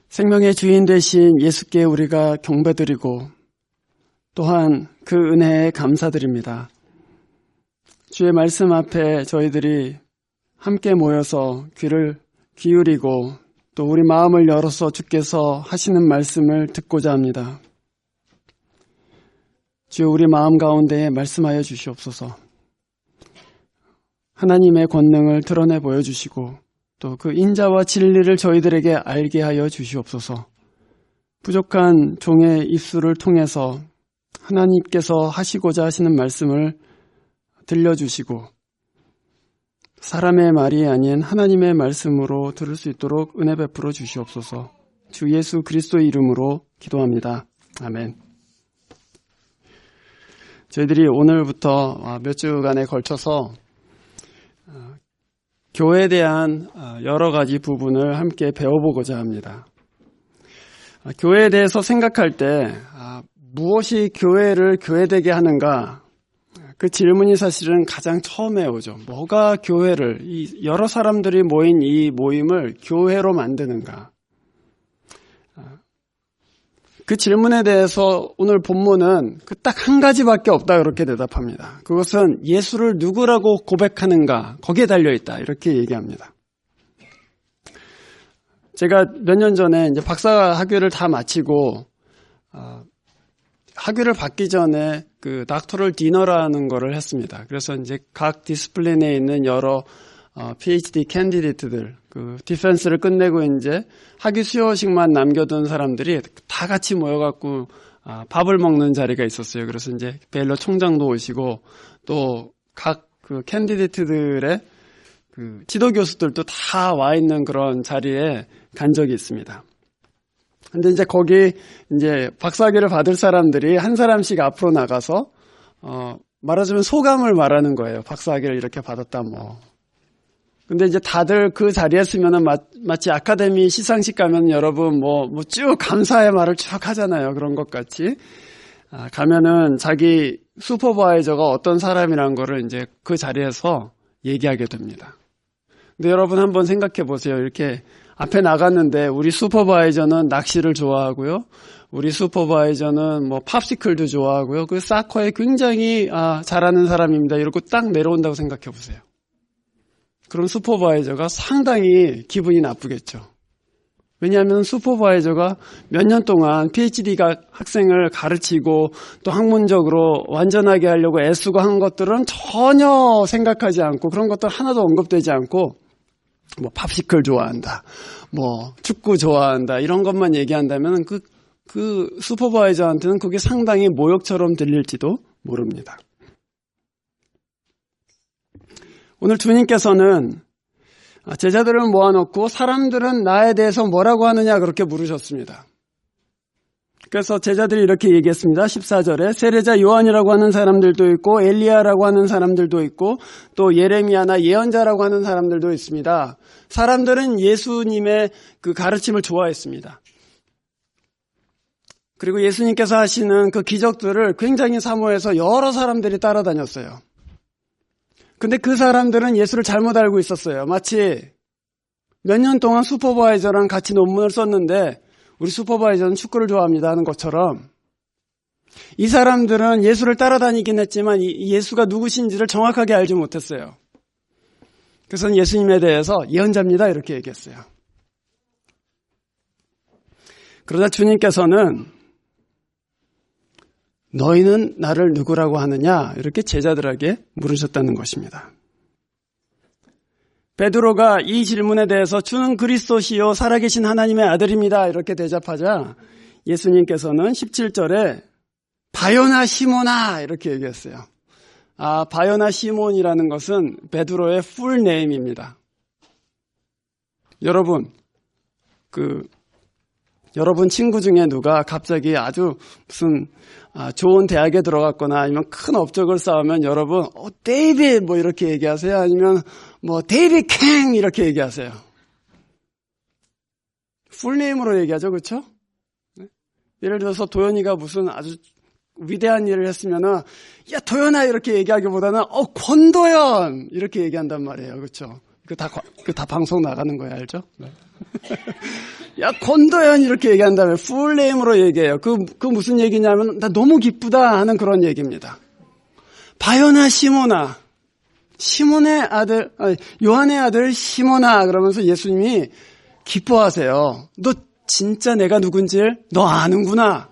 생명의 주인 되신 예수께 우리가 경배드리고 또한 그 은혜에 감사드립니다. 주의 말씀 앞에 저희들이 함께 모여서 귀를 기울이고 또 우리 마음을 열어서 주께서 하시는 말씀을 듣고자 합니다. 주여, 우리 마음 가운데 말씀하여 주시옵소서. 하나님의 권능을 드러내 보여주시고 또 그 인자와 진리를 저희들에게 알게 하여 주시옵소서. 부족한 종의 입술을 통해서 하나님께서 하시고자 하시는 말씀을 들려주시고 사람의 말이 아닌 하나님의 말씀으로 들을 수 있도록 은혜 베풀어 주시옵소서. 주 예수 그리스도의 이름으로 기도합니다. 아멘. 저희들이 오늘부터 몇 주간에 걸쳐서 교회에 대한 여러 가지 부분을 함께 배워보고자 합니다. 교회에 대해서 생각할 때 무엇이 교회를 교회되게 하는가? 그 질문이 사실은 가장 처음에 오죠. 뭐가 교회를, 여러 사람들이 모인 이 모임을 교회로 만드는가? 그 질문에 대해서 오늘 본문은 그 딱 한 가지밖에 없다 그렇게 대답합니다. 그것은 예수를 누구라고 고백하는가 거기에 달려있다 이렇게 얘기합니다. 제가 몇 년 전에 이제 박사 학위를 다 마치고 학위를 받기 전에 그 닥터럴 디너라는 거를 했습니다. 그래서 이제 각 디스플린에 있는 여러 PhD 캔디데이트들, 그 디펜스를 끝내고 이제 학위 수여식만 남겨둔 사람들이 다 같이 모여갖고 밥을 먹는 자리가 있었어요. 그래서 이제 베일러 총장도 오시고 또 각 그 캔디데이트들의 그 지도 교수들도 다 와 있는 그런 자리에 간 적이 있습니다. 근데 이제 거기 이제 박사학위를 받을 사람들이 한 사람씩 앞으로 나가서 말하자면 소감을 말하는 거예요. 박사학위를 이렇게 받았다 뭐. 근데 이제 다들 그 자리에 있으면은 마치 아카데미 시상식 가면 여러분 뭐 쭉 감사의 말을 쭉 하잖아요. 그런 것 같이. 가면은 자기 슈퍼바이저가 어떤 사람이란 거를 이제 그 자리에서 얘기하게 됩니다. 근데 여러분 한번 생각해 보세요. 이렇게 앞에 나갔는데 우리 슈퍼바이저는 낚시를 좋아하고요. 우리 슈퍼바이저는 뭐 팝시클도 좋아하고요. 그 사커에 굉장히 잘하는 사람입니다. 이러고 딱 내려온다고 생각해 보세요. 그럼 슈퍼바이저가 상당히 기분이 나쁘겠죠. 왜냐하면 슈퍼바이저가 몇 년 동안 PhD 학생을 가르치고 또 학문적으로 완전하게 하려고 애쓰고 한 것들은 전혀 생각하지 않고 그런 것들 하나도 언급되지 않고 뭐 팝시클 좋아한다, 뭐 축구 좋아한다 이런 것만 얘기한다면 그 슈퍼바이저한테는 그게 상당히 모욕처럼 들릴지도 모릅니다. 오늘 주님께서는 제자들을 모아놓고 사람들은 나에 대해서 뭐라고 하느냐 그렇게 물으셨습니다. 그래서 제자들이 이렇게 얘기했습니다. 14절에 세례자 요한이라고 하는 사람들도 있고 엘리야라고 하는 사람들도 있고 또 예레미야나 예언자라고 하는 사람들도 있습니다. 사람들은 예수님의 그 가르침을 좋아했습니다. 그리고 예수님께서 하시는 그 기적들을 굉장히 사모해서 여러 사람들이 따라다녔어요. 근데 그 사람들은 예수를 잘못 알고 있었어요. 마치 몇 년 동안 슈퍼바이저랑 같이 논문을 썼는데 우리 슈퍼바이저는 축구를 좋아합니다 하는 것처럼 이 사람들은 예수를 따라다니긴 했지만 예수가 누구신지를 정확하게 알지 못했어요. 그래서 예수님에 대해서 예언자입니다 이렇게 얘기했어요. 그러자 주님께서는 너희는 나를 누구라고 하느냐 이렇게 제자들에게 물으셨다는 것입니다. 베드로가 이 질문에 대해서 주는 그리스도시요 살아계신 하나님의 아들입니다 이렇게 대답하자 예수님께서는 17절에 바요나 시몬아 이렇게 얘기했어요. 바요나 시몬이라는 것은 베드로의 풀 네임입니다. 여러분 여러분 친구 중에 누가 갑자기 아주 무슨 좋은 대학에 들어갔거나 아니면 큰 업적을 쌓으면 여러분 데이빗 뭐 이렇게 얘기하세요? 아니면 뭐 데이빗 캥 이렇게 얘기하세요? 풀네임으로 얘기하죠, 그렇죠? 예를 들어서 도연이가 무슨 아주 위대한 일을 했으면은 야 도연아 이렇게 얘기하기보다는 권도연 이렇게 얘기한단 말이에요, 그렇죠? 그 다 방송 나가는 거예요, 알죠? 네. 야, 권도현 이렇게 얘기한 다음에 풀네임으로 얘기해요. 그 무슨 얘기냐면 나 너무 기쁘다 하는 그런 얘기입니다. 바요나 시몬의 아들, 요한의 아들 시몬아 그러면서 예수님이 기뻐하세요. 너 진짜 내가 누군지 너 아는구나.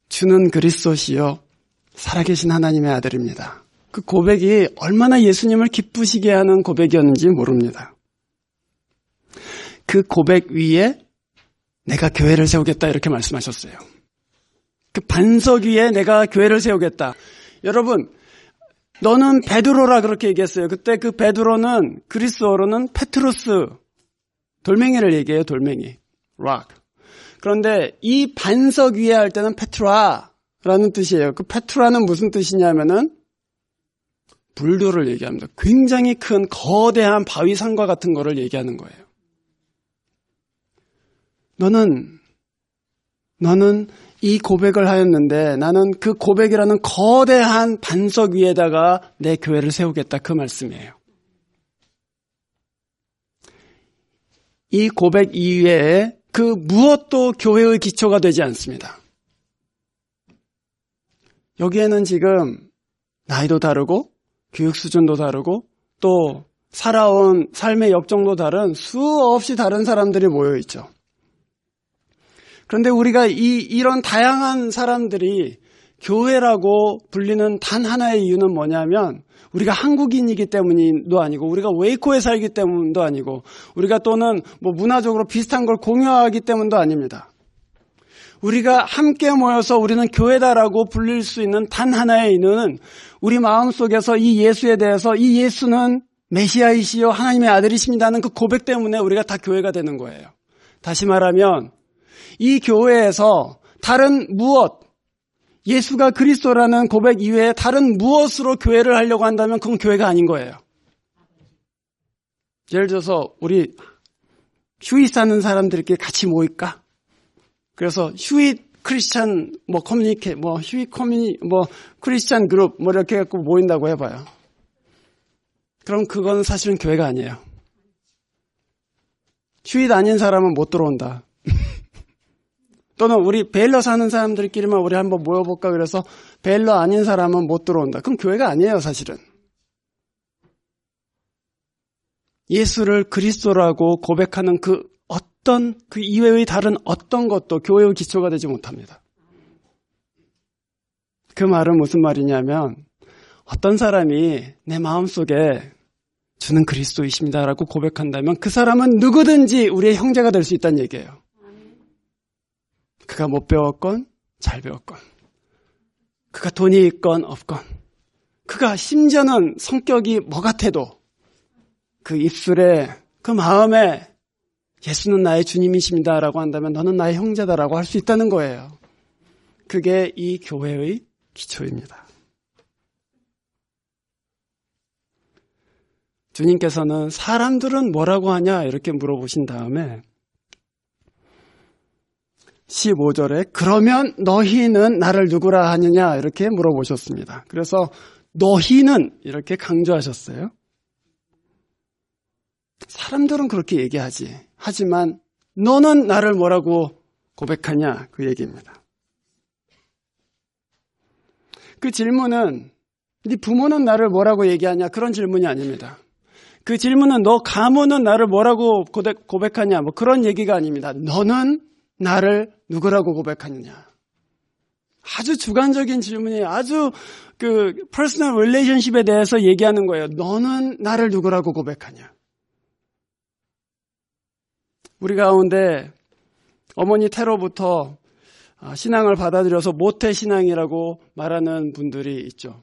주는 그리스도시요 살아계신 하나님의 아들입니다. 그 고백이 얼마나 예수님을 기쁘시게 하는 고백이었는지 모릅니다. 그 고백 위에 내가 교회를 세우겠다 이렇게 말씀하셨어요. 그 반석 위에 내가 교회를 세우겠다. 여러분, 너는 베드로라 그렇게 얘기했어요. 그때 그 베드로는 그리스어로는 페트루스, 돌멩이를 얘기해요. 돌멩이, rock. 그런데 이 반석 위에 할 때는 페트라라는 뜻이에요. 그 페트라는 무슨 뜻이냐면은 불도를 얘기합니다. 굉장히 큰 거대한 바위산과 같은 거를 얘기하는 거예요. 너는 이 고백을 하였는데 나는 그 고백이라는 거대한 반석 위에다가 내 교회를 세우겠다 그 말씀이에요. 이 고백 이외에 그 무엇도 교회의 기초가 되지 않습니다. 여기에는 지금 나이도 다르고 교육 수준도 다르고 또 살아온 삶의 역정도 다른 수없이 다른 사람들이 모여 있죠. 그런데 우리가 이런 다양한 사람들이 교회라고 불리는 단 하나의 이유는 뭐냐면 우리가 한국인이기 때문도 아니고 우리가 웨이코에 살기 때문도 아니고 우리가 또는 뭐 문화적으로 비슷한 걸 공유하기 때문도 아닙니다. 우리가 함께 모여서 우리는 교회다라고 불릴 수 있는 단 하나의 이유는 우리 마음속에서 이 예수에 대해서 이 예수는 메시아이시요 하나님의 아들이십니다는 그 고백 때문에 우리가 다 교회가 되는 거예요. 다시 말하면 이 교회에서 다른 무엇, 예수가 그리스도라는 고백 이외에 다른 무엇으로 교회를 하려고 한다면 그건 교회가 아닌 거예요. 예를 들어서 우리 휴잇 사는 사람들끼리 같이 모일까? 그래서 휴잇 크리스찬 크리스찬 그룹 이렇게 해갖고 모인다고 해봐요. 그럼 그건 사실은 교회가 아니에요. 휴잇 아닌 사람은 못 들어온다. 또는 우리 베일러 사는 사람들끼리만 우리 한번 모여볼까 그래서 베일러 아닌 사람은 못 들어온다. 그럼 교회가 아니에요, 사실은. 예수를 그리스도라고 고백하는 그 이외의 다른 어떤 것도 교회의 기초가 되지 못합니다. 그 말은 무슨 말이냐면 어떤 사람이 내 마음속에 주는 그리스도이십니다라고 고백한다면 그 사람은 누구든지 우리의 형제가 될 수 있다는 얘기예요. 그가 못 배웠건 잘 배웠건 그가 돈이 있건 없건 그가 심지어는 성격이 뭐 같아도 그 입술에 그 마음에 예수는 나의 주님이십니다라고 한다면 너는 나의 형제다라고 할 수 있다는 거예요. 그게 이 교회의 기초입니다. 주님께서는 사람들은 뭐라고 하냐 이렇게 물어보신 다음에 15절에 그러면 너희는 나를 누구라 하느냐 이렇게 물어보셨습니다. 그래서 너희는 이렇게 강조하셨어요. 사람들은 그렇게 얘기하지. 하지만 너는 나를 뭐라고 고백하냐 그 얘기입니다. 그 질문은 네 부모는 나를 뭐라고 얘기하냐 그런 질문이 아닙니다. 그 질문은 너 가문은 나를 뭐라고 고백하냐 뭐 그런 얘기가 아닙니다. 너는 나를 누구라고 고백하느냐. 아주 주관적인 질문이에요. 아주 그 퍼스널 릴레이션십에 대해서 얘기하는 거예요. 너는 나를 누구라고 고백하냐. 우리 가운데 어머니 태로부터 신앙을 받아들여서 모태 신앙이라고 말하는 분들이 있죠.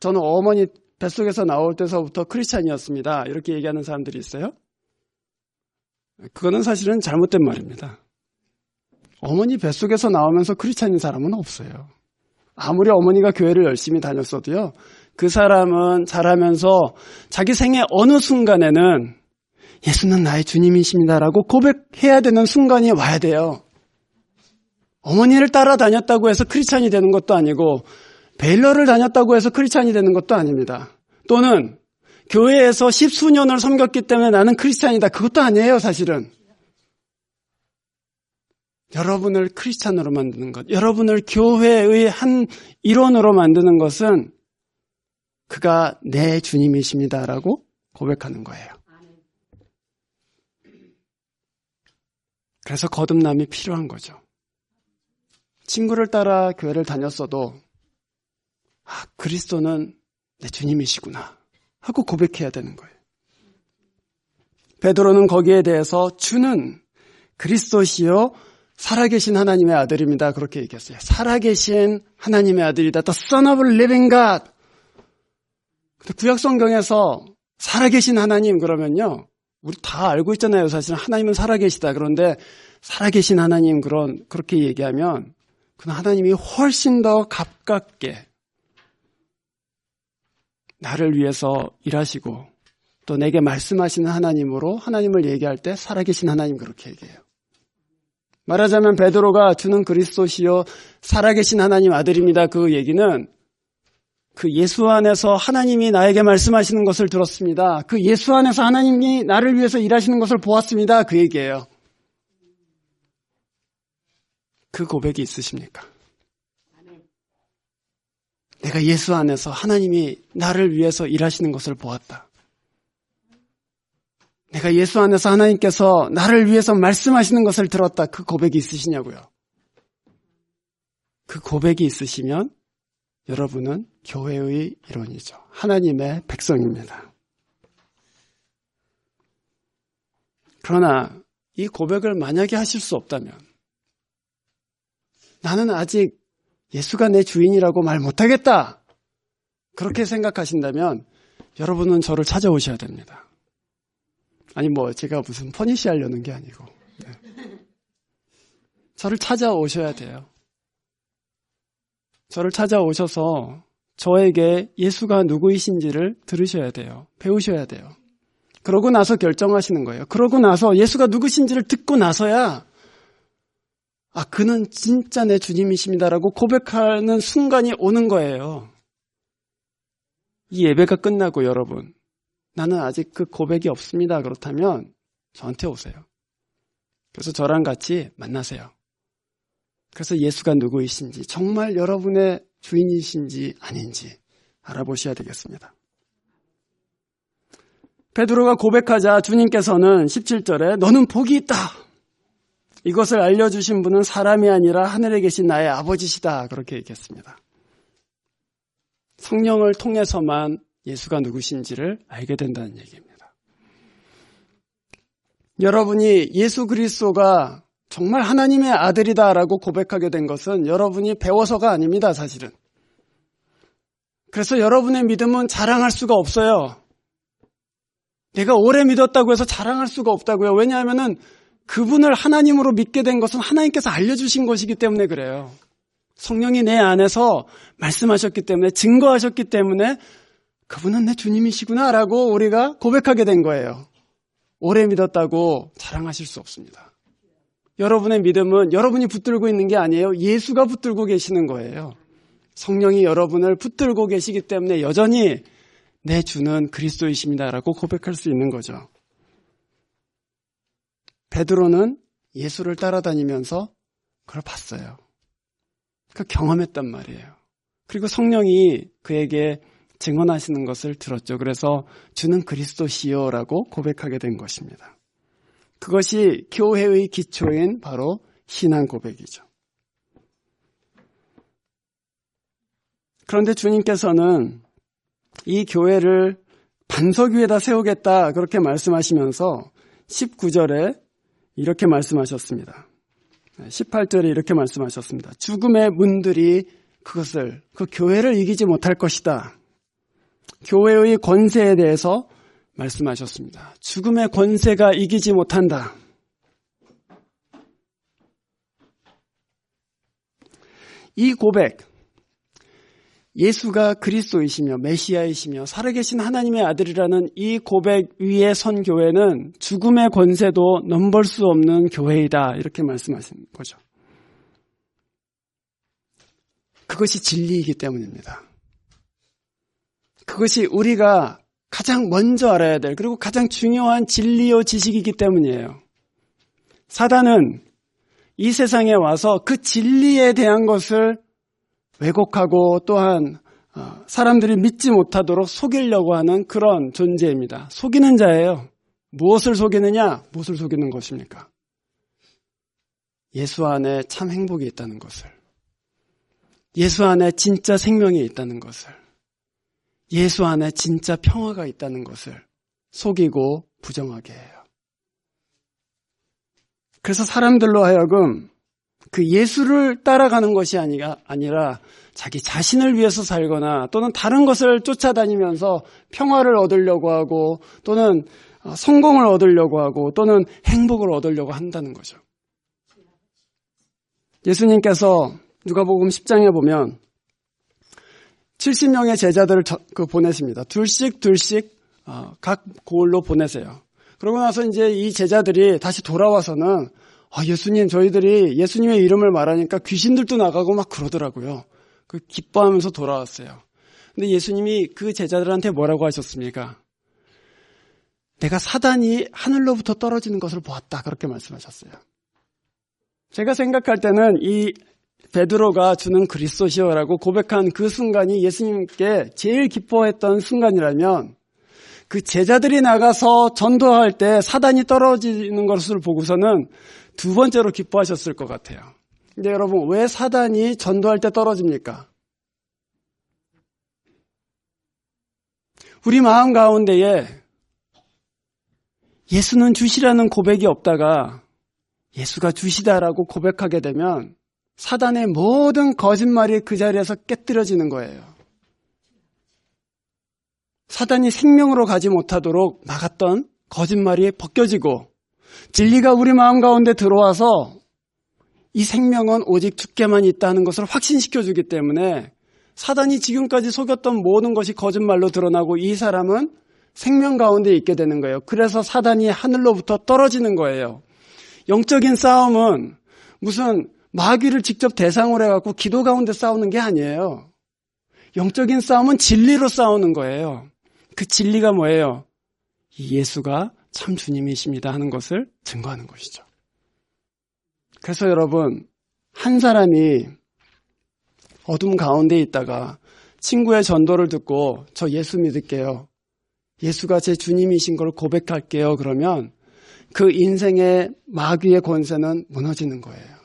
저는 어머니 뱃속에서 나올 때서부터 크리스찬이었습니다. 이렇게 얘기하는 사람들이 있어요. 그거는 사실은 잘못된 말입니다. 어머니 뱃속에서 나오면서 크리스찬인 사람은 없어요. 아무리 어머니가 교회를 열심히 다녔어도요. 그 사람은 자라면서 자기 생애 어느 순간에는 예수는 나의 주님이십니다라고 고백해야 되는 순간이 와야 돼요. 어머니를 따라다녔다고 해서 크리스찬이 되는 것도 아니고 베일러를 다녔다고 해서 크리스찬이 되는 것도 아닙니다. 또는 교회에서 십수년을 섬겼기 때문에 나는 크리스찬이다. 그것도 아니에요, 사실은. 여러분을 크리스찬으로 만드는 것, 여러분을 교회의 한 일원으로 만드는 것은 그가 내 주님이십니다라고 고백하는 거예요. 그래서 거듭남이 필요한 거죠. 친구를 따라 교회를 다녔어도 그리스도는 내 주님이시구나 하고 고백해야 되는 거예요. 베드로는 거기에 대해서 주는 그리스도시요 살아계신 하나님의 아들입니다. 그렇게 얘기했어요. 살아계신 하나님의 아들이다. The Son of Living God. 구약 성경에서 살아계신 하나님 그러면요, 우리 다 알고 있잖아요. 사실은 하나님은 살아계시다. 그런데 살아계신 하나님 그렇게 얘기하면 그는 하나님이 훨씬 더 가깝게 나를 위해서 일하시고 또 내게 말씀하시는 하나님으로 하나님을 얘기할 때 살아계신 하나님 그렇게 얘기해요. 말하자면 베드로가 주는 그리스도시요 살아계신 하나님 아들입니다. 그 얘기는 그 예수 안에서 하나님이 나에게 말씀하시는 것을 들었습니다. 그 예수 안에서 하나님이 나를 위해서 일하시는 것을 보았습니다. 그 얘기예요. 그 고백이 있으십니까? 내가 예수 안에서 하나님이 나를 위해서 일하시는 것을 보았다. 내가 예수 안에서 하나님께서 나를 위해서 말씀하시는 것을 들었다. 그 고백이 있으시냐고요. 그 고백이 있으시면 여러분은 교회의 일원이죠. 하나님의 백성입니다. 그러나 이 고백을 만약에 하실 수 없다면 나는 아직 예수가 내 주인이라고 말 못하겠다. 그렇게 생각하신다면 여러분은 저를 찾아오셔야 됩니다. 아니 제가 무슨 퍼니시 하려는 게 아니고 저를 찾아오셔야 돼요. 저를 찾아오셔서 저에게 예수가 누구이신지를 들으셔야 돼요. 배우셔야 돼요. 그러고 나서 결정하시는 거예요. 그러고 나서 예수가 누구신지를 듣고 나서야 그는 진짜 내 주님이십니다라고 고백하는 순간이 오는 거예요. 이 예배가 끝나고 여러분 나는 아직 그 고백이 없습니다. 그렇다면 저한테 오세요. 그래서 저랑 같이 만나세요. 그래서 예수가 누구이신지 정말 여러분의 주인이신지 아닌지 알아보셔야 되겠습니다. 베드로가 고백하자 주님께서는 17절에 너는 복이 있다. 이것을 알려주신 분은 사람이 아니라 하늘에 계신 나의 아버지시다. 그렇게 얘기했습니다. 성령을 통해서만 예수가 누구신지를 알게 된다는 얘기입니다. 여러분이 예수 그리스도가 정말 하나님의 아들이다라고 고백하게 된 것은 여러분이 배워서가 아닙니다, 사실은. 그래서 여러분의 믿음은 자랑할 수가 없어요. 내가 오래 믿었다고 해서 자랑할 수가 없다고요. 왜냐하면은 그분을 하나님으로 믿게 된 것은 하나님께서 알려주신 것이기 때문에 그래요. 성령이 내 안에서 말씀하셨기 때문에 증거하셨기 때문에 그분은 내 주님이시구나라고 우리가 고백하게 된 거예요. 오래 믿었다고 자랑하실 수 없습니다. 여러분의 믿음은 여러분이 붙들고 있는 게 아니에요. 예수가 붙들고 계시는 거예요. 성령이 여러분을 붙들고 계시기 때문에 여전히 내 주는 그리스도이십니다라고 고백할 수 있는 거죠. 베드로는 예수를 따라다니면서 그걸 봤어요. 그 경험했단 말이에요. 그리고 성령이 그에게 증언하시는 것을 들었죠. 그래서 주는 그리스도시요라고 고백하게 된 것입니다. 그것이 교회의 기초인 바로 신앙 고백이죠. 그런데 주님께서는 이 교회를 반석 위에다 세우겠다 그렇게 말씀하시면서 19절에 이렇게 말씀하셨습니다. 18절에 이렇게 말씀하셨습니다. 죽음의 문들이 그 교회를 이기지 못할 것이다. 교회의 권세에 대해서 말씀하셨습니다. 죽음의 권세가 이기지 못한다. 이 고백, 예수가 그리스도이시며 메시아이시며 살아계신 하나님의 아들이라는 이 고백 위에 선 교회는 죽음의 권세도 넘볼 수 없는 교회이다. 이렇게 말씀하신 거죠. 그것이 진리이기 때문입니다. 그것이 우리가 가장 먼저 알아야 될, 그리고 가장 중요한 진리요 지식이기 때문이에요. 사단은 이 세상에 와서 그 진리에 대한 것을 왜곡하고 또한 사람들이 믿지 못하도록 속이려고 하는 그런 존재입니다. 속이는 자예요. 무엇을 속이느냐? 무엇을 속이는 것입니까? 예수 안에 참 행복이 있다는 것을, 예수 안에 진짜 생명이 있다는 것을, 예수 안에 진짜 평화가 있다는 것을 속이고 부정하게 해요. 그래서 사람들로 하여금 그 예수를 따라가는 것이 아니라 자기 자신을 위해서 살거나 또는 다른 것을 쫓아다니면서 평화를 얻으려고 하고 또는 성공을 얻으려고 하고 또는 행복을 얻으려고 한다는 거죠. 예수님께서 누가복음 10장에 보면 70명의 제자들을 보내십니다. 둘씩 각 고을로 보내세요. 그러고 나서 이제 이 제자들이 다시 돌아와서는 예수님, 저희들이 예수님의 이름을 말하니까 귀신들도 나가고 막 그러더라고요. 기뻐하면서 돌아왔어요. 근데 예수님이 그 제자들한테 뭐라고 하셨습니까? 내가 사단이 하늘로부터 떨어지는 것을 보았다. 그렇게 말씀하셨어요. 제가 생각할 때는 이 베드로가 주는 그리스도시여라고 고백한 그 순간이 예수님께 제일 기뻐했던 순간이라면 그 제자들이 나가서 전도할 때 사단이 떨어지는 것을 보고서는 두 번째로 기뻐하셨을 것 같아요. 근데 여러분, 왜 사단이 전도할 때 떨어집니까? 우리 마음 가운데에 예수는 주시라는 고백이 없다가 예수가 주시다라고 고백하게 되면 사단의 모든 거짓말이 그 자리에서 깨뜨려지는 거예요. 사단이 생명으로 가지 못하도록 막았던 거짓말이 벗겨지고 진리가 우리 마음 가운데 들어와서 이 생명은 오직 주께만 있다는 것을 확신시켜주기 때문에 사단이 지금까지 속였던 모든 것이 거짓말로 드러나고 이 사람은 생명 가운데 있게 되는 거예요. 그래서 사단이 하늘로부터 떨어지는 거예요. 영적인 싸움은 무슨 마귀를 직접 대상으로 해갖고 기도 가운데 싸우는 게 아니에요. 영적인 싸움은 진리로 싸우는 거예요. 그 진리가 뭐예요? 이 예수가 참 주님이십니다 하는 것을 증거하는 것이죠. 그래서 여러분, 한 사람이 어둠 가운데 있다가 친구의 전도를 듣고 저 예수 믿을게요, 예수가 제 주님이신 걸 고백할게요, 그러면 그 인생의 마귀의 권세는 무너지는 거예요.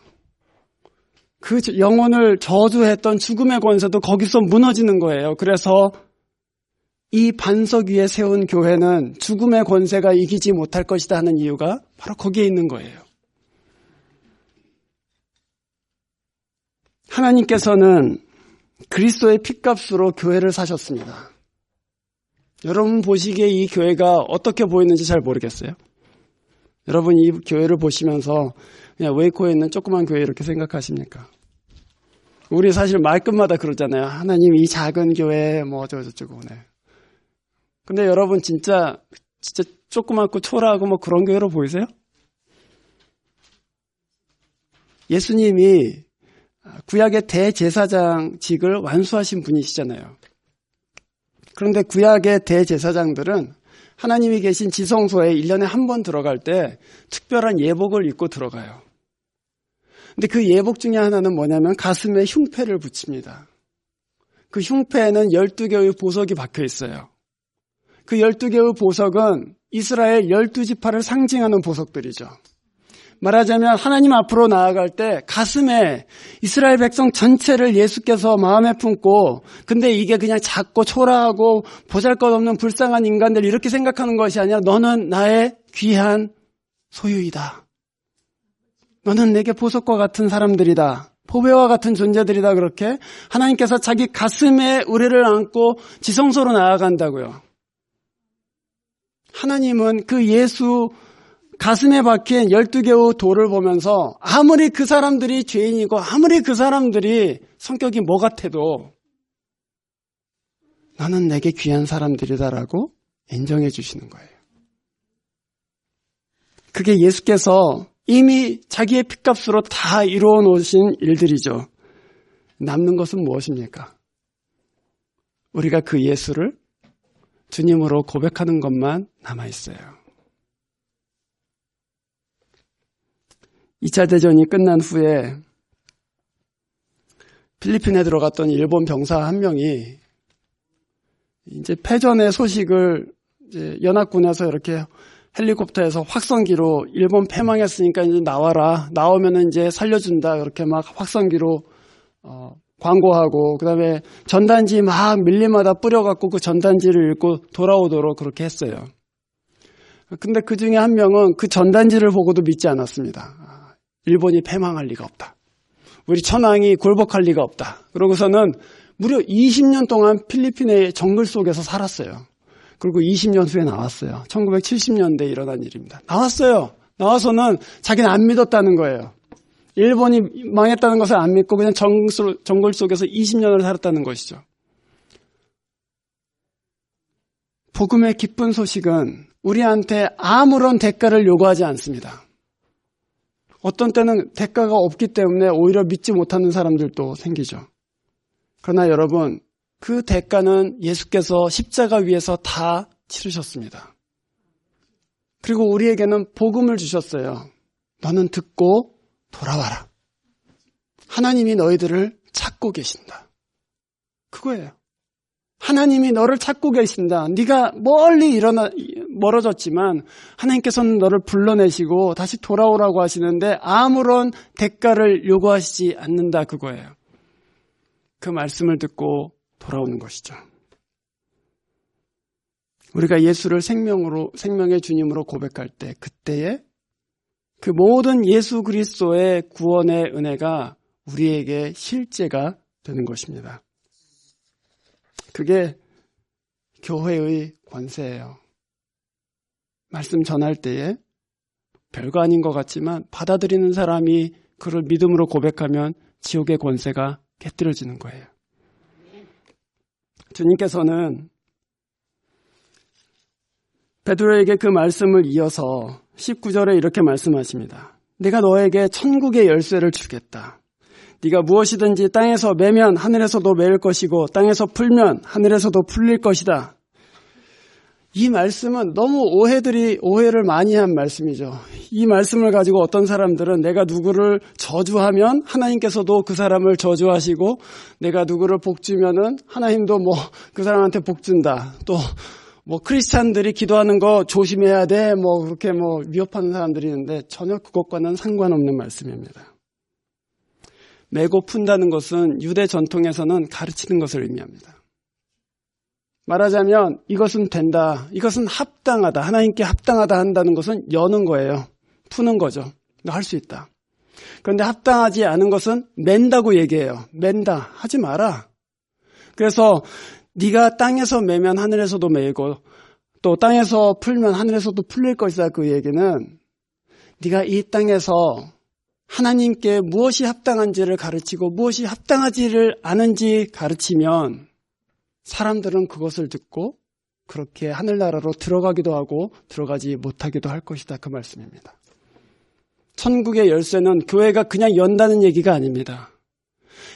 그 영혼을 저주했던 죽음의 권세도 거기서 무너지는 거예요. 그래서 이 반석 위에 세운 교회는 죽음의 권세가 이기지 못할 것이다 하는 이유가 바로 거기에 있는 거예요. 하나님께서는 그리스도의 핏값으로 교회를 사셨습니다. 여러분 보시기에 이 교회가 어떻게 보이는지 잘 모르겠어요. 여러분 이 교회를 보시면서 그냥 웨이코에 있는 조그만 교회 이렇게 생각하십니까? 우리 사실 말끝마다 그러잖아요. 하나님 이 작은 교회 뭐 어쩌고저쩌고. 네. 근데 여러분 진짜 조그맣고 초라하고 뭐 그런 교회로 보이세요? 예수님이 구약의 대제사장직을 완수하신 분이시잖아요. 그런데 구약의 대제사장들은 하나님이 계신 지성소에 1년에 한 번 들어갈 때 특별한 예복을 입고 들어가요. 근데 그 예복 중에 하나는 뭐냐면 가슴에 흉패를 붙입니다. 그 흉패에는 12개의 보석이 박혀 있어요. 그 12개의 보석은 이스라엘 12지파를 상징하는 보석들이죠. 말하자면 하나님 앞으로 나아갈 때 가슴에 이스라엘 백성 전체를 예수께서 마음에 품고, 근데 이게 그냥 작고 초라하고 보잘것없는 불쌍한 인간들 이렇게 생각하는 것이 아니라 너는 나의 귀한 소유이다. 너는 내게 보석과 같은 사람들이다. 보배와 같은 존재들이다. 그렇게 하나님께서 자기 가슴에 우리를 안고 지성소로 나아간다고요. 하나님은 그 예수 가슴에 박힌 12개의 돌을 보면서 아무리 그 사람들이 죄인이고 아무리 그 사람들이 성격이 뭐 같아도 너는 내게 귀한 사람들이다라고 인정해 주시는 거예요. 그게 예수께서 이미 자기의 핏값으로 다 이루어 놓으신 일들이죠. 남는 것은 무엇입니까? 우리가 그 예수를 주님으로 고백하는 것만 남아있어요. 2차 대전이 끝난 후에 필리핀에 들어갔던 일본 병사 한 명이 이제 패전의 소식을 이제 연합군에서 이렇게 헬리콥터에서 확성기로 일본 패망했으니까 이제 나와라. 나오면은 이제 살려준다. 그렇게 막 확성기로 광고하고 그다음에 전단지 막 밀림마다 뿌려갖고 그 전단지를 읽고 돌아오도록 그렇게 했어요. 근데 그 중에 한 명은 그 전단지를 보고도 믿지 않았습니다. 일본이 패망할 리가 없다. 우리 천황이 굴복할 리가 없다. 그러고서는 무려 20년 동안 필리핀의 정글 속에서 살았어요. 그리고 20년 후에 나왔어요. 1970년대에 일어난 일입니다. 나왔어요. 나와서는 자기는 안 믿었다는 거예요. 일본이 망했다는 것을 안 믿고 그냥 정글 속에서 20년을 살았다는 것이죠. 복음의 기쁜 소식은 우리한테 아무런 대가를 요구하지 않습니다. 어떤 때는 대가가 없기 때문에 오히려 믿지 못하는 사람들도 생기죠. 그러나 여러분, 그 대가는 예수께서 십자가 위에서 다 치르셨습니다. 그리고 우리에게는 복음을 주셨어요. 너는 듣고 돌아와라. 하나님이 너희들을 찾고 계신다. 그거예요. 하나님이 너를 찾고 계신다. 네가 멀리 멀어졌지만 하나님께서는 너를 불러내시고 다시 돌아오라고 하시는데 아무런 대가를 요구하시지 않는다. 그거예요. 그 말씀을 듣고 돌아오는 것이죠. 우리가 예수를 생명의 주님으로 고백할 때 그때에 그 모든 예수 그리스도의 구원의 은혜가 우리에게 실제가 되는 것입니다. 그게 교회의 권세예요. 말씀 전할 때에 별거 아닌 것 같지만 받아들이는 사람이 그를 믿음으로 고백하면 지옥의 권세가 깨뜨려지는 거예요. 주님께서는 베드로에게 그 말씀을 이어서 19절에 이렇게 말씀하십니다. 내가 너에게 천국의 열쇠를 주겠다. 네가 무엇이든지 땅에서 매면 하늘에서도 매일 것이고 땅에서 풀면 하늘에서도 풀릴 것이다. 이 말씀은 너무 오해를 많이 한 말씀이죠. 이 말씀을 가지고 어떤 사람들은 내가 누구를 저주하면 하나님께서도 그 사람을 저주하시고 내가 누구를 복주면은 하나님도 그 사람한테 복준다. 또 크리스찬들이 기도하는 거 조심해야 돼. 그렇게 위협하는 사람들이 있는데 전혀 그것과는 상관없는 말씀입니다. 매고 푼다는 것은 유대 전통에서는 가르치는 것을 의미합니다. 말하자면 이것은 된다, 이것은 합당하다, 하나님께 합당하다 한다는 것은 여는 거예요. 푸는 거죠. 너 할 수 있다. 그런데 합당하지 않은 것은 맨다고 얘기해요. 맨다, 하지 마라. 그래서 네가 땅에서 매면 하늘에서도 매고 또 땅에서 풀면 하늘에서도 풀릴 것이다. 그 얘기는 네가 이 땅에서 하나님께 무엇이 합당한지를 가르치고 무엇이 합당하지를 않은지 가르치면 사람들은 그것을 듣고 그렇게 하늘나라로 들어가기도 하고 들어가지 못하기도 할 것이다. 그 말씀입니다. 천국의 열쇠는 교회가 그냥 연다는 얘기가 아닙니다.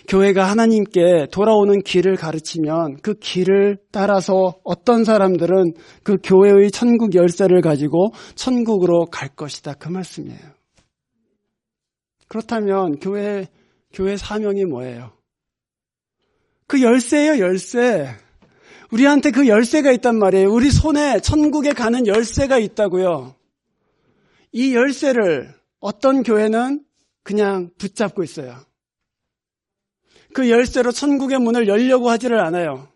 교회가 하나님께 돌아오는 길을 가르치면 그 길을 따라서 어떤 사람들은 그 교회의 천국 열쇠를 가지고 천국으로 갈 것이다. 그 말씀이에요. 그렇다면 교회 사명이 뭐예요? 그 열쇠예요, 열쇠. 우리한테 그 열쇠가 있단 말이에요. 우리 손에 천국에 가는 열쇠가 있다고요. 이 열쇠를 어떤 교회는 그냥 붙잡고 있어요. 그 열쇠로 천국의 문을 열려고 하지를 않아요.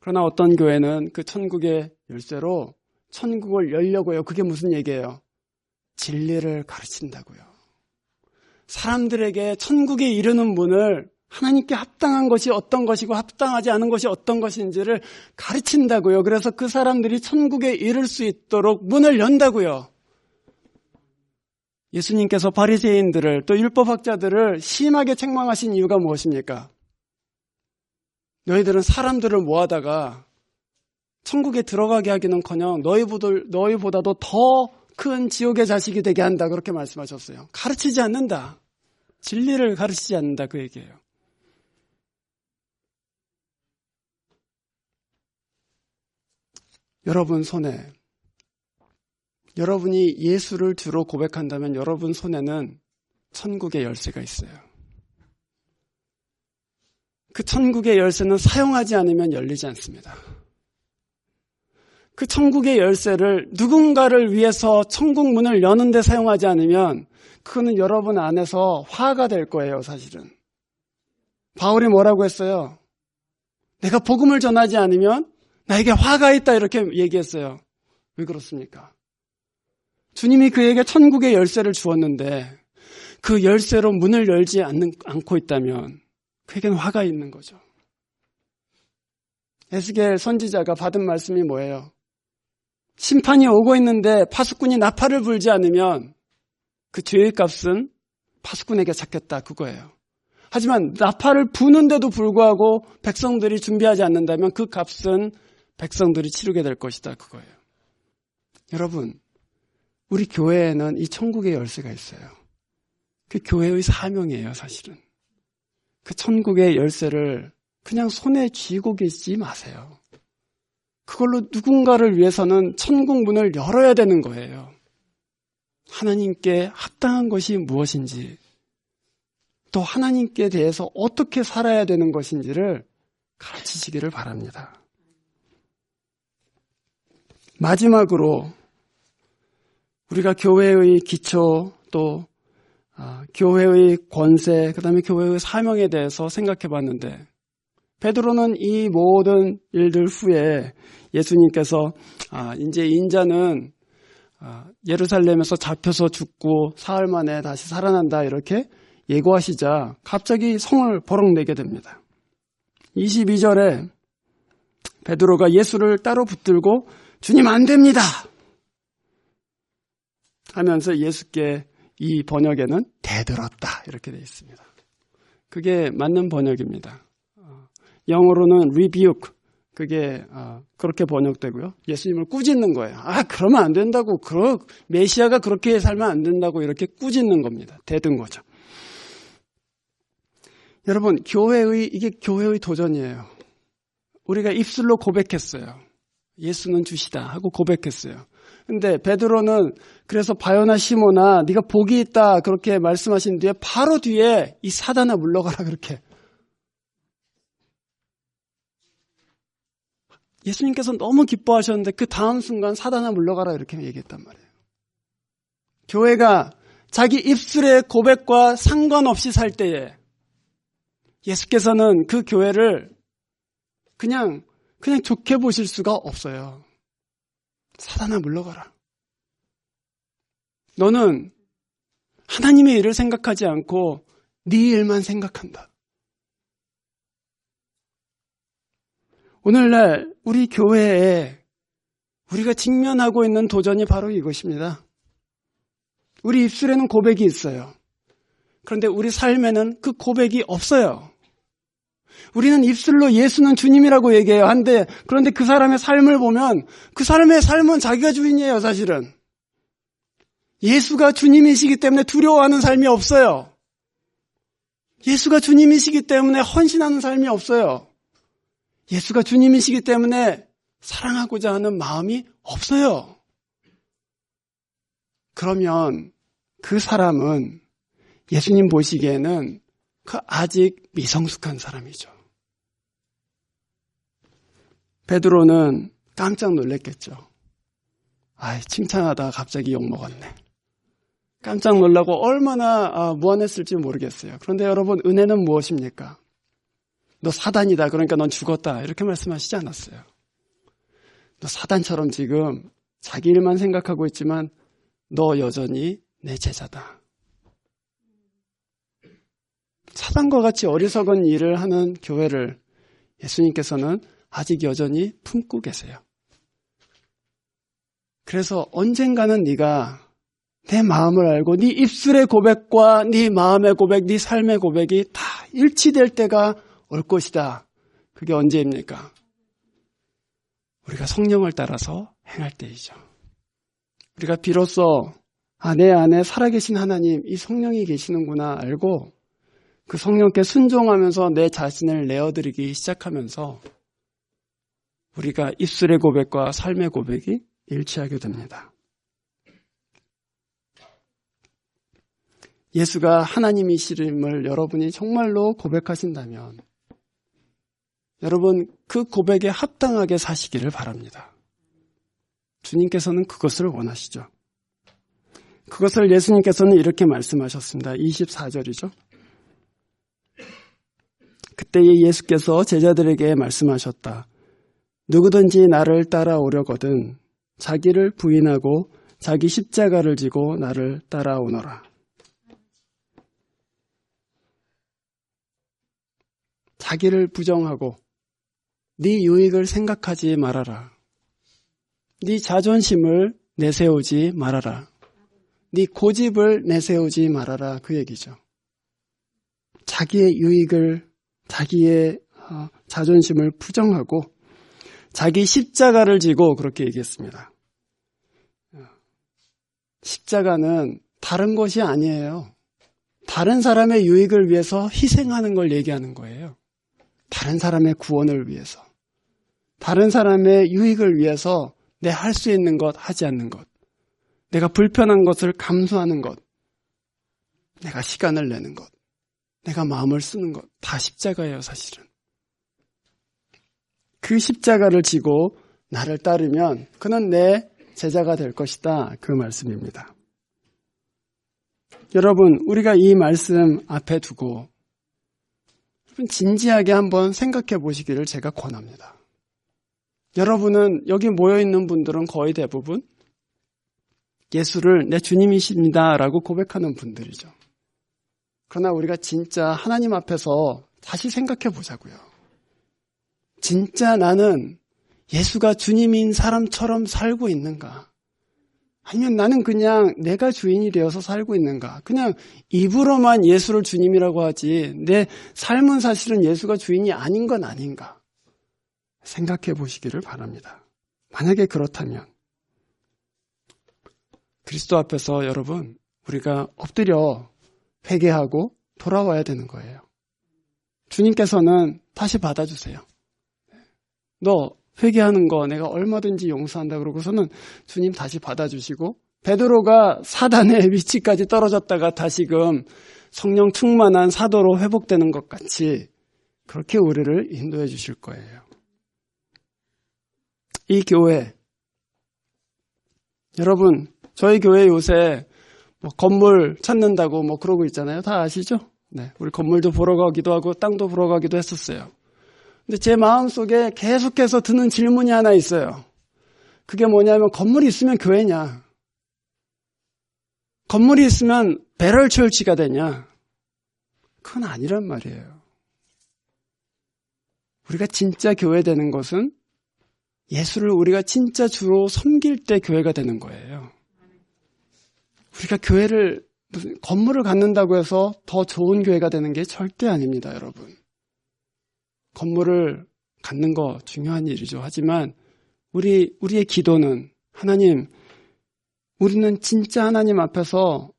그러나 어떤 교회는 그 천국의 열쇠로 천국을 열려고 해요. 그게 무슨 얘기예요? 진리를 가르친다고요. 사람들에게 천국에 이르는 문을 하나님께 합당한 것이 어떤 것이고 합당하지 않은 것이 어떤 것인지를 가르친다고요. 그래서 그 사람들이 천국에 이를 수 있도록 문을 연다고요. 예수님께서 바리새인들을 또 율법학자들을 심하게 책망하신 이유가 무엇입니까? 너희들은 사람들을 모아다가 천국에 들어가게 하기는커녕 너희보다도 더 큰 지옥의 자식이 되게 한다. 그렇게 말씀하셨어요. 가르치지 않는다. 진리를 가르치지 않는다. 그 얘기예요. 여러분 손에, 여러분이 예수를 주로 고백한다면 여러분 손에는 천국의 열쇠가 있어요. 그 천국의 열쇠는 사용하지 않으면 열리지 않습니다. 그 천국의 열쇠를 누군가를 위해서 천국 문을 여는데 사용하지 않으면 그거는 여러분 안에서 화가 될 거예요, 사실은. 바울이 뭐라고 했어요? 내가 복음을 전하지 않으면 나에게 화가 있다, 이렇게 얘기했어요. 왜 그렇습니까? 주님이 그에게 천국의 열쇠를 주었는데 그 열쇠로 문을 열지 않고 있다면 그에게는 화가 있는 거죠. 에스겔 선지자가 받은 말씀이 뭐예요? 심판이 오고 있는데 파수꾼이 나팔을 불지 않으면 그 죄의 값은 파수꾼에게 잡혔다, 그거예요. 하지만 나팔을 부는데도 불구하고 백성들이 준비하지 않는다면 그 값은 백성들이 치르게 될 것이다, 그거예요. 여러분, 우리 교회에는 이 천국의 열쇠가 있어요. 그 교회의 사명이에요, 사실은. 그 천국의 열쇠를 그냥 손에 쥐고 계시지 마세요. 그걸로 누군가를 위해서는 천국 문을 열어야 되는 거예요. 하나님께 합당한 것이 무엇인지, 또 하나님께 대해서 어떻게 살아야 되는 것인지를 가르치시기를 바랍니다. 마지막으로 우리가 교회의 기초, 또 교회의 권세, 그 다음에 교회의 사명에 대해서 생각해 봤는데, 베드로는 이 모든 일들 후에 예수님께서 이제 인자는 예루살렘에서 잡혀서 죽고 사흘 만에 다시 살아난다, 이렇게 예고하시자 갑자기 성을 버럭내게 됩니다. 22절에 베드로가 예수를 따로 붙들고 주님 안 됩니다 하면서 예수께, 이 번역에는 대들었다, 이렇게 되어 있습니다. 그게 맞는 번역입니다. 영어로는 rebuke, 그게 그렇게 번역되고요. 예수님을 꾸짖는 거예요. 그러면 안 된다고, 메시아가 그렇게 살면 안 된다고 이렇게 꾸짖는 겁니다. 대든 거죠. 여러분, 이게 교회의 도전이에요. 우리가 입술로 고백했어요. 예수는 주시다 하고 고백했어요. 근데 베드로는 그래서 바요나 시모나 네가 복이 있다 그렇게 말씀하신 뒤에 바로 뒤에 이 사단아 물러가라, 그렇게. 예수님께서 너무 기뻐하셨는데 그 다음 순간 사단아 물러가라, 이렇게 얘기했단 말이에요. 교회가 자기 입술의 고백과 상관없이 살 때에 예수께서는 그 교회를 그냥 좋게 보실 수가 없어요. 사단아 물러가라. 너는 하나님의 일을 생각하지 않고 네 일만 생각한다. 오늘날 우리 교회에 우리가 직면하고 있는 도전이 바로 이것입니다. 우리 입술에는 고백이 있어요. 그런데 우리 삶에는 그 고백이 없어요. 우리는 입술로 예수는 주님이라고 얘기해요. 그런데 그 사람의 삶을 보면 그 사람의 삶은 자기가 주인이에요, 사실은. 예수가 주님이시기 때문에 두려워하는 삶이 없어요. 예수가 주님이시기 때문에 헌신하는 삶이 없어요. 예수가 주님이시기 때문에 사랑하고자 하는 마음이 없어요. 그러면 그 사람은 예수님 보시기에는 아직 미성숙한 사람이죠. 베드로는 깜짝 놀랐겠죠. 칭찬하다가 갑자기 욕먹었네. 깜짝 놀라고 얼마나 무안했을지 모르겠어요. 그런데 여러분, 은혜는 무엇입니까? 너 사단이다, 그러니까 넌 죽었다, 이렇게 말씀하시지 않았어요. 너 사단처럼 지금 자기 일만 생각하고 있지만 너 여전히 내 제자다. 사단과 같이 어리석은 일을 하는 교회를 예수님께서는 아직 여전히 품고 계세요. 그래서 언젠가는 네가 내 마음을 알고 네 입술의 고백과 네 마음의 고백, 네 삶의 고백이 다 일치될 때가 올 것이다. 그게 언제입니까? 우리가 성령을 따라서 행할 때이죠. 우리가 비로소 내 안에 살아계신 하나님, 이 성령이 계시는구나 알고 그 성령께 순종하면서 내 자신을 내어드리기 시작하면서 우리가 입술의 고백과 삶의 고백이 일치하게 됩니다. 예수가 하나님이심을 여러분이 정말로 고백하신다면 여러분 그 고백에 합당하게 사시기를 바랍니다. 주님께서는 그것을 원하시죠. 그것을 예수님께서는 이렇게 말씀하셨습니다. 24절이죠. 그때에 예수께서 제자들에게 말씀하셨다. 누구든지 나를 따라오려거든 자기를 부인하고 자기 십자가를 지고 나를 따라오너라. 자기를 부정하고 네 유익을 생각하지 말아라. 네 자존심을 내세우지 말아라. 네 고집을 내세우지 말아라. 그 얘기죠. 자기의 유익을, 자기의 자존심을 부정하고 자기 십자가를 지고 그렇게 얘기했습니다. 십자가는 다른 것이 아니에요. 다른 사람의 유익을 위해서 희생하는 걸 얘기하는 거예요. 다른 사람의 구원을 위해서. 다른 사람의 유익을 위해서 내 할 수 있는 것, 하지 않는 것. 내가 불편한 것을 감수하는 것. 내가 시간을 내는 것. 내가 마음을 쓰는 것. 다 십자가예요, 사실은. 그 십자가를 지고 나를 따르면 그는 내 제자가 될 것이다. 그 말씀입니다. 여러분, 우리가 이 말씀 앞에 두고 진지하게 한번 생각해 보시기를 제가 권합니다. 여러분은 여기 모여있는 분들은 거의 대부분 예수를 내 주님이십니다 라고 고백하는 분들이죠. 그러나 우리가 진짜 하나님 앞에서 다시 생각해 보자고요. 진짜 나는 예수가 주님인 사람처럼 살고 있는가? 아니면 나는 그냥 내가 주인이 되어서 살고 있는가? 그냥 입으로만 예수를 주님이라고 하지 내 삶은 사실은 예수가 주인이 아닌 건 아닌가? 생각해 보시기를 바랍니다. 만약에 그렇다면 그리스도 앞에서 여러분 우리가 엎드려 회개하고 돌아와야 되는 거예요. 주님께서는 다시 받아주세요. 너 회개하는 거 내가 얼마든지 용서한다 그러고서는 주님 다시 받아주시고 베드로가 사단의 위치까지 떨어졌다가 다시금 성령 충만한 사도로 회복되는 것 같이 그렇게 우리를 인도해 주실 거예요. 이 교회 여러분 저희 교회 요새 건물 찾는다고 그러고 있잖아요. 다 아시죠? 네, 우리 건물도 보러 가기도 하고 땅도 보러 가기도 했었어요. 근데 제 마음속에 계속해서 드는 질문이 하나 있어요. 그게 뭐냐면 건물이 있으면 교회냐? 건물이 있으면 배럴 철치가 되냐? 그건 아니란 말이에요. 우리가 진짜 교회 되는 것은 예수를 우리가 진짜 주로 섬길 때 교회가 되는 거예요. 우리가 교회를 무슨 건물을 갖는다고 해서 더 좋은 교회가 되는 게 절대 아닙니다, 여러분. 건물을 갖는 거 중요한 일이죠. 하지만 우리의 기도는 하나님, 우리는 진짜 하나님 앞에서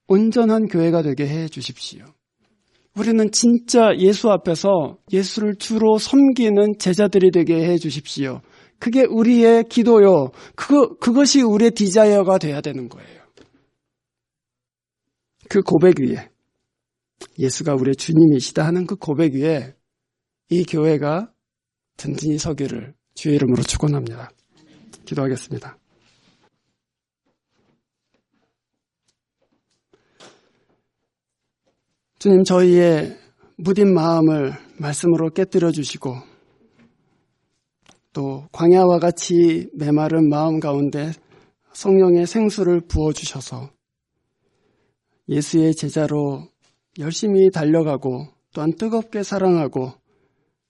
온전한 교회가 되게 해 주십시오. 우리는 진짜 예수 앞에서 예수를 주로 섬기는 제자들이 되게 해 주십시오. 그게 우리의 기도요. 그것이 우리의 디자이어가 돼야 되는 거예요. 그 고백 위에 예수가 우리의 주님이시다 하는 그 고백 위에 이 교회가 든든히 서기를 주의 이름으로 축원합니다. 기도하겠습니다. 주님, 저희의 무딘 마음을 말씀으로 깨뜨려 주시고 또 광야와 같이 메마른 마음 가운데 성령의 생수를 부어주셔서 예수의 제자로 열심히 달려가고 또한 뜨겁게 사랑하고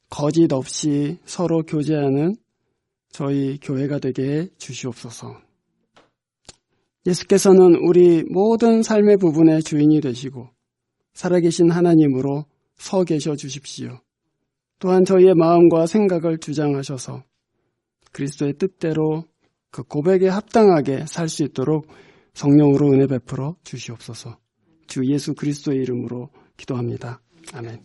거짓 없이 서로 교제하는 저희 교회가 되게 해 주시옵소서. 예수께서는 우리 모든 삶의 부분의 주인이 되시고 살아계신 하나님으로 서 계셔 주십시오. 또한 저희의 마음과 생각을 주장하셔서 그리스도의 뜻대로 그 고백에 합당하게 살 수 있도록 성령으로 은혜 베풀어 주시옵소서. 주 예수 그리스도의 이름으로 기도합니다. 아멘.